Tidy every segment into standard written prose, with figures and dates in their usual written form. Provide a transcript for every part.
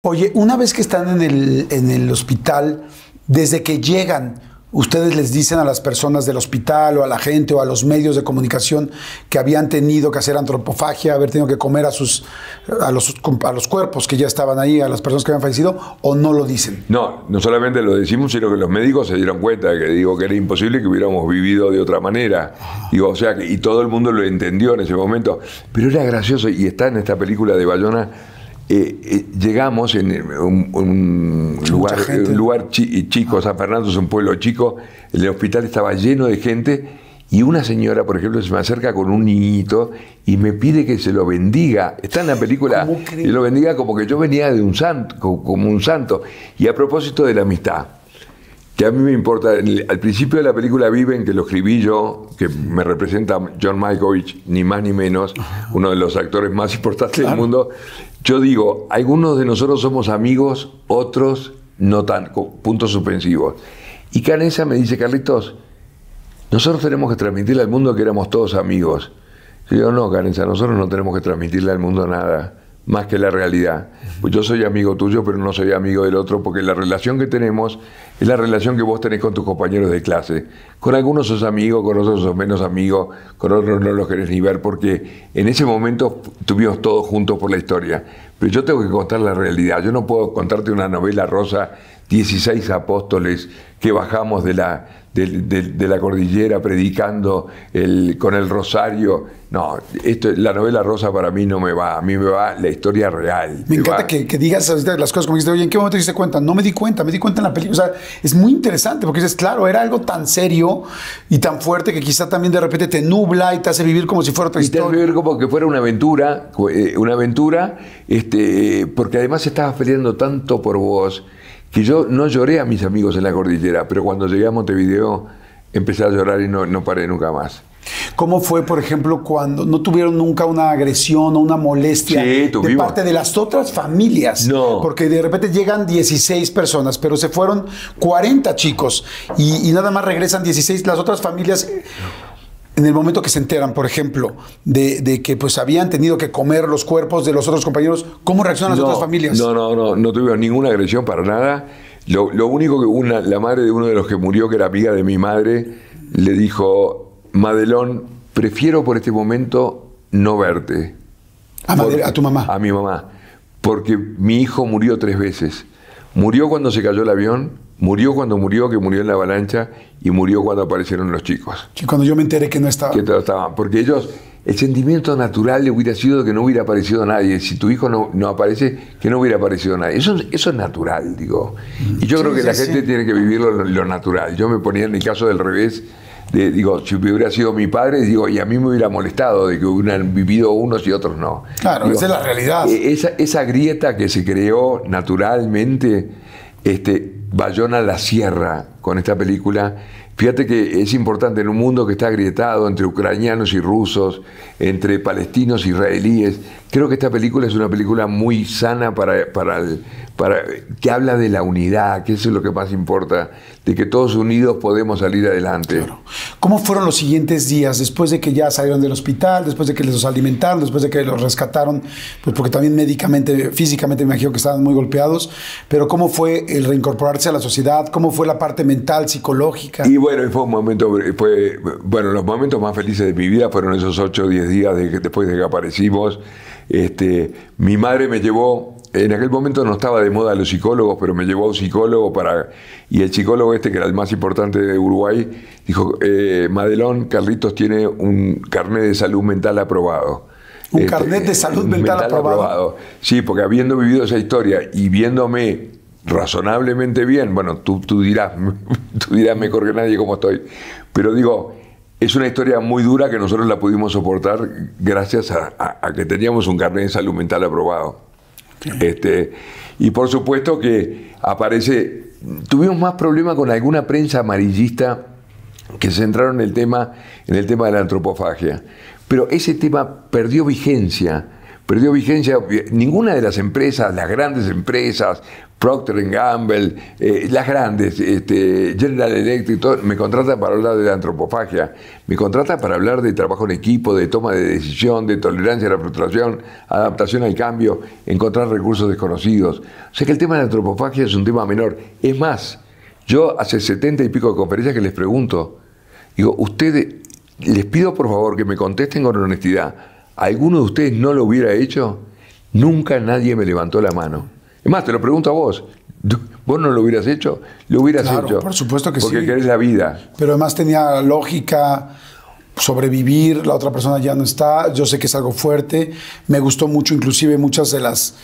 Oye, una vez que están en el hospital, desde que llegan, ustedes les dicen a las personas del hospital o a la gente o a los medios de comunicación que habían tenido que hacer antropofagia, haber tenido que comer a los cuerpos que ya estaban ahí, a las personas que habían fallecido, o no lo dicen. No, no solamente lo decimos, sino que los médicos se dieron cuenta que era imposible que hubiéramos vivido de otra manera. Digo, o sea, y todo el mundo lo entendió en ese momento. Pero era gracioso, y está en esta película de Bayona. Llegamos en un lugar chico, San Fernando es un pueblo chico, el hospital estaba lleno de gente y una señora, por ejemplo, se me acerca con un niñito y me pide que se lo bendiga. Está en la película, y lo bendiga como que yo venía de un santo, como un santo. Y a propósito de la amistad, que a mí me importa, al principio de la película Viven, que lo escribí yo, que me representa John Malkovich, ni más ni menos, uno de los actores más importantes del mundo. Yo digo, algunos de nosotros somos amigos, otros no tan, puntos suspensivos. Y Canessa me dice, Carlitos, nosotros tenemos que transmitirle al mundo que éramos todos amigos. Yo digo, no, Canessa, nosotros no tenemos que transmitirle al mundo nada, más que la realidad. Pues yo soy amigo tuyo, pero no soy amigo del otro, porque la relación que tenemos es la relación que vos tenés con tus compañeros de clase. Con algunos sos amigo, con otros sos menos amigo, con otros no los querés ni ver, porque en ese momento estuvimos todos juntos por la historia. Pero yo tengo que contar la realidad. Yo no puedo contarte una novela rosa, 16 apóstoles que bajamos de la cordillera predicando con el rosario. No, la novela rosa para mí no me va. A mí me va la historia real. Me encanta que digas las cosas como dijiste, oye, ¿en qué momento te diste cuenta? No me di cuenta en la película. O sea, es muy interesante porque dices, claro, era algo tan serio y tan fuerte que quizá también de repente te nubla y te hace vivir como si fuera otra historia. Y te hace vivir como que fuera una aventura, porque además estabas peleando tanto por vos, que yo no lloré a mis amigos en la cordillera, pero cuando llegué a Montevideo empecé a llorar y no paré nunca más. ¿Cómo fue, por ejemplo, cuando no tuvieron nunca una agresión o una molestia de parte de las otras familias? No. Porque de repente llegan 16 personas, pero se fueron 40 chicos y nada más regresan 16. Las otras familias, en el momento que se enteran, por ejemplo, de que pues habían tenido que comer los cuerpos de los otros compañeros, ¿cómo reaccionan las otras familias? No tuvieron ninguna agresión para nada. Lo único que la madre de uno de los que murió, que era amiga de mi madre, le dijo: Madelón, prefiero por este momento no verte. ¿A tu mamá? A mi mamá. Porque mi hijo murió 3 veces. Murió cuando se cayó el avión, murió cuando murió, que murió en la avalancha, y murió cuando aparecieron los chicos. Y cuando yo me enteré que no estaba. Que todos estaban. Porque ellos, el sentimiento natural le hubiera sido que no hubiera aparecido nadie. Si tu hijo no aparece, que no hubiera aparecido nadie. Eso es natural, digo. Y yo creo que la gente tiene que vivirlo lo natural. Yo me ponía en el caso del revés. Digo, si hubiera sido mi padre, y a mí me hubiera molestado de que hubieran vivido unos y otros no. Claro, esa es la realidad. Esa grieta que se creó naturalmente, Bayona la cierra con esta película. Fíjate que es importante en un mundo que está agrietado entre ucranianos y rusos, entre palestinos e israelíes. Creo que esta película es una película muy sana para que habla de la unidad, que eso es lo que más importa, de que todos unidos podemos salir adelante. Claro. ¿Cómo fueron los siguientes días después de que ya salieron del hospital, después de que los alimentaron, después de que los rescataron? Pues porque también médicamente, físicamente me imagino que estaban muy golpeados, pero ¿cómo fue el reincorporarse a la sociedad? ¿Cómo fue la parte mental, psicológica? Y bueno, fue un momento, los momentos más felices de mi vida fueron esos 8 o 10 días después de que aparecimos. Mi madre me llevó, en aquel momento no estaba de moda los psicólogos, pero me llevó a un psicólogo y el psicólogo que era el más importante de Uruguay, dijo: Madelón, Carlitos tiene un carnet de salud mental aprobado. ¿Un carnet de salud mental aprobado? Sí, porque habiendo vivido esa historia y viéndome razonablemente bien, bueno, tú dirás mejor que nadie cómo estoy, pero digo, es una historia muy dura que nosotros la pudimos soportar gracias a que teníamos un carnet de salud mental aprobado. Okay. Y por supuesto que tuvimos más problemas con alguna prensa amarillista que se centraron en el tema de la antropofagia, pero ese tema perdió vigencia. Ninguna de las empresas, las grandes empresas, Procter & Gamble, las grandes, General Electric, todo, me contratan para hablar de la antropofagia, me contratan para hablar de trabajo en equipo, de toma de decisión, de tolerancia a la frustración, adaptación al cambio, encontrar recursos desconocidos. O sea que el tema de la antropofagia es un tema menor. Es más, yo hace 70 y pico de conferencias que les pregunto, digo, ustedes, les pido por favor que me contesten con honestidad, ¿alguno de ustedes no lo hubiera hecho? Nunca nadie me levantó la mano. Es más, te lo pregunto a vos. ¿Vos no lo hubieras hecho? Lo hubieras hecho. Por supuesto que sí. Porque querés la vida. Pero además tenía lógica, sobrevivir, la otra persona ya no está, yo sé que es algo fuerte. Me gustó mucho, inclusive muchas de las...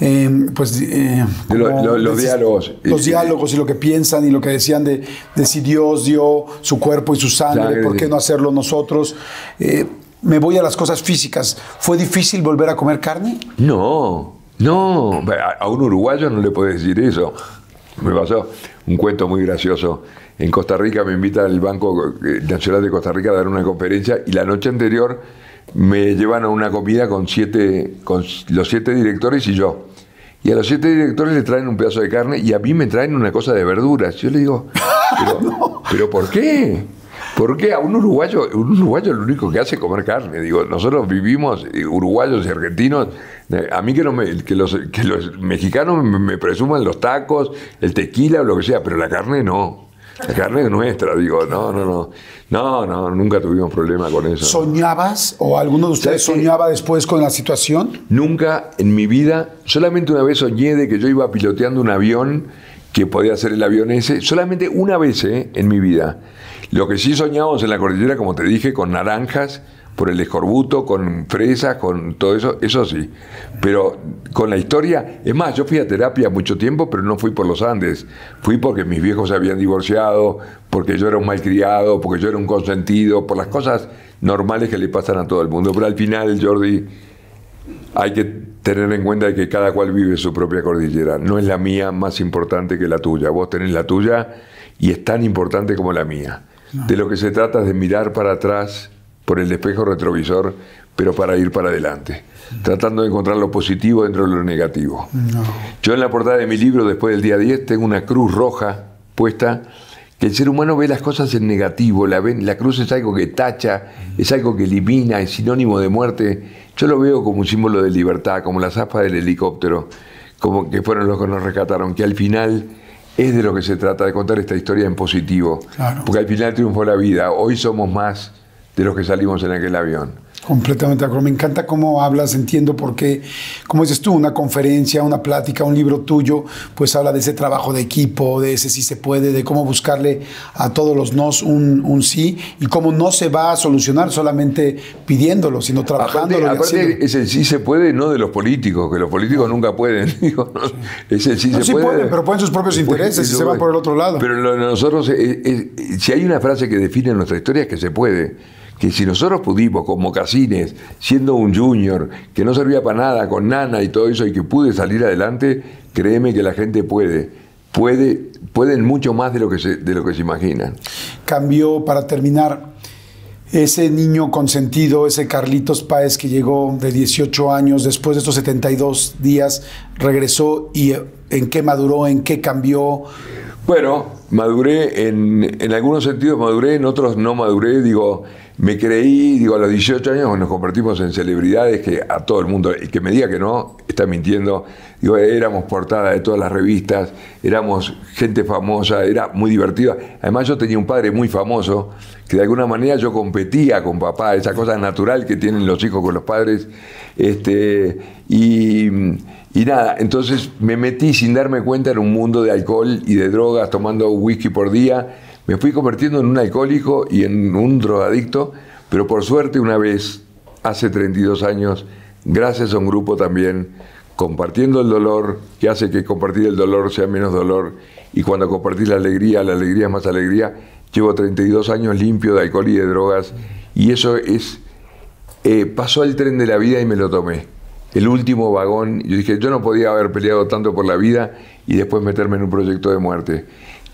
los diálogos. Los diálogos y lo que piensan y lo que decían de si Dios dio su cuerpo y su sangre, ¿por qué no hacerlo nosotros? Me voy a las cosas físicas. ¿Fue difícil volver a comer carne? No, a un uruguayo no le puedes decir eso. Me pasó un cuento muy gracioso. En Costa Rica me invita al Banco Nacional de Costa Rica a dar una conferencia y la noche anterior me llevan a una comida con los 7 directores y yo. Y a los 7 directores le traen un pedazo de carne y a mí me traen una cosa de verduras. Yo le digo, ¿pero por qué? ¿Por qué a un uruguayo lo único que hace es comer carne? Digo, nosotros vivimos, uruguayos y argentinos, a mí que los mexicanos me presuman los tacos, el tequila o lo que sea, pero la carne no. La carne es nuestra, digo, no, nunca tuvimos problema con eso. ¿Soñabas o alguno de ustedes soñaba después con la situación? Nunca en mi vida, solamente una vez soñé de que yo iba piloteando un avión que podía ser el avión ese, solamente una vez en mi vida. Lo que sí soñábamos en la cordillera, como te dije, con naranjas, por el escorbuto, con fresas, con todo eso sí. Pero con la historia, es más, yo fui a terapia mucho tiempo, pero no fui por los Andes. Fui porque mis viejos se habían divorciado, porque yo era un malcriado, porque yo era un consentido, por las cosas normales que le pasan a todo el mundo. Pero al final, Jordi, hay que tener en cuenta que cada cual vive su propia cordillera. No es la mía más importante que la tuya. Vos tenés la tuya y es tan importante como la mía. No. De lo que se trata es de mirar para atrás por el espejo retrovisor, pero para ir para adelante, tratando de encontrar lo positivo dentro de lo negativo. No. Yo en la portada de mi libro, después del día 10, tengo una cruz roja puesta, que el ser humano ve las cosas en negativo, la cruz es algo que tacha, es algo que elimina, es sinónimo de muerte. Yo lo veo como un símbolo de libertad, como la zapa del helicóptero, como que fueron los que nos rescataron, que al final es de lo que se trata, de contar esta historia en positivo. Claro. Porque al final triunfó la vida. Hoy somos más de los que salimos en aquel avión. Completamente de acuerdo. Me encanta cómo hablas, entiendo por qué, como dices tú, una conferencia, una plática, un libro tuyo, pues habla de ese trabajo de equipo, de ese sí se puede, de cómo buscarle a todos los nos un sí, y cómo no se va a solucionar solamente pidiéndolo, sino trabajándolo. Aparte es el sí se puede, no de los políticos, que los políticos nunca pueden. Digo, ¿no? Es el sí se puede. Pueden, pero ponen sus propios intereses y se van por el otro lado. Pero nosotros, si hay una frase que define nuestra historia es que se puede. Que si nosotros pudimos, con mocasines, siendo un junior, que no servía para nada, con nana y todo eso, y que pude salir adelante, créeme que la gente pueden mucho más de lo que se imaginan. Cambió, para terminar, ese niño consentido, ese Carlitos Páez que llegó de 18 años, después de estos 72 días, regresó, y ¿en qué maduró, en qué cambió? Bueno, maduré, en algunos sentidos maduré, en otros no maduré, me creí, a los 18 años nos convertimos en celebridades que a todo el mundo, el que me diga que no, está mintiendo. Éramos portada de todas las revistas, éramos gente famosa, era muy divertido. Además yo tenía un padre muy famoso, que de alguna manera yo competía con papá, esa cosa natural que tienen los hijos con los padres. Y nada, entonces me metí sin darme cuenta en un mundo de alcohol y de drogas, tomando whisky por día. Me fui convirtiendo en un alcohólico y en un drogadicto, pero por suerte una vez, hace 32 años, gracias a un grupo también, compartiendo el dolor, que hace que compartir el dolor sea menos dolor, y cuando compartís la alegría es más alegría. Llevo 32 años limpio de alcohol y de drogas, y eso es... pasó el tren de la vida y me lo tomé. El último vagón, yo dije, yo no podía haber peleado tanto por la vida y después meterme en un proyecto de muerte.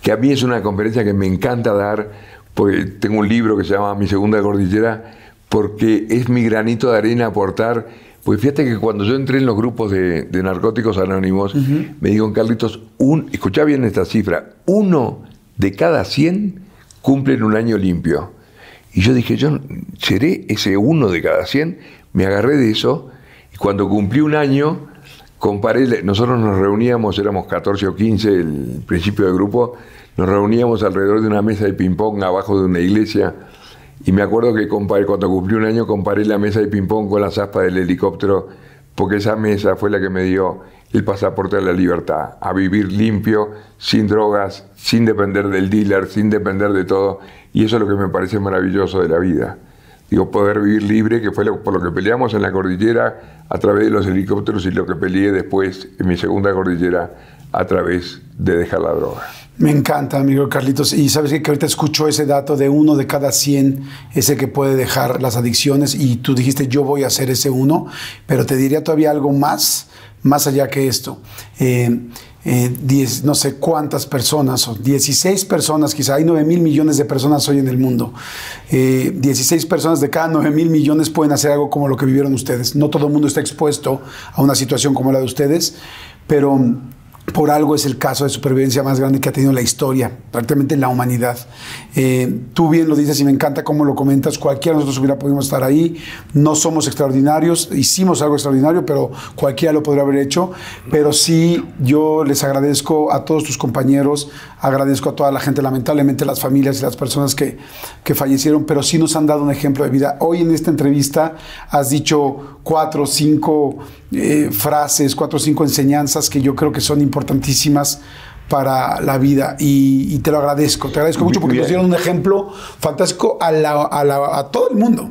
Que a mí es una conferencia que me encanta dar, porque tengo un libro que se llama Mi Segunda Cordillera, porque es mi granito de arena aportar Pues fíjate que cuando yo entré en los grupos de narcóticos anónimos, me dijo Carlitos, escuchá bien esta cifra, 1 de cada 100 cumplen un año limpio. Y yo dije, yo seré ese 1 de cada 100, me agarré de eso, y cuando cumplí un año, comparé, nosotros nos reuníamos, éramos 14 o 15, el principio del grupo, nos reuníamos alrededor de una mesa de ping-pong abajo de una iglesia, y me acuerdo que cuando cumplí un año comparé la mesa de ping-pong con las aspas del helicóptero, porque esa mesa fue la que me dio el pasaporte a la libertad, a vivir limpio, sin drogas, sin depender del dealer, sin depender de todo, y eso es lo que me parece maravilloso de la vida. Digo, poder vivir libre, que fue por lo que peleamos en la cordillera a través de los helicópteros y lo que peleé después en mi segunda cordillera a través de dejar la droga. Me encanta, amigo Carlitos. Y sabes que ahorita escucho ese dato de 1 de cada 100, ese que puede dejar las adicciones, y tú dijiste, yo voy a ser ese 1, pero te diría todavía algo más allá que esto. 10, no sé cuántas personas, o 16 personas, quizá hay 9,000 millones de personas hoy en el mundo. 16 personas de cada 9,000 millones pueden hacer algo como lo que vivieron ustedes. No todo el mundo está expuesto a una situación como la de ustedes, pero por algo es el caso de supervivencia más grande que ha tenido la historia, prácticamente la humanidad. Tú bien lo dices y me encanta cómo lo comentas. Cualquiera de nosotros hubiera podido estar ahí. No somos extraordinarios, hicimos algo extraordinario, pero cualquiera lo podría haber hecho. Pero sí, yo les agradezco a todos tus compañeros, agradezco a toda la gente, lamentablemente las familias y las personas que fallecieron, pero sí nos han dado un ejemplo de vida. Hoy en esta entrevista has dicho 4 o 5 frases, 4 o 5 enseñanzas que yo creo que son importantísimas para la vida, y te lo agradezco. Te agradezco mucho porque nos dieron un ejemplo fantástico a todo el mundo.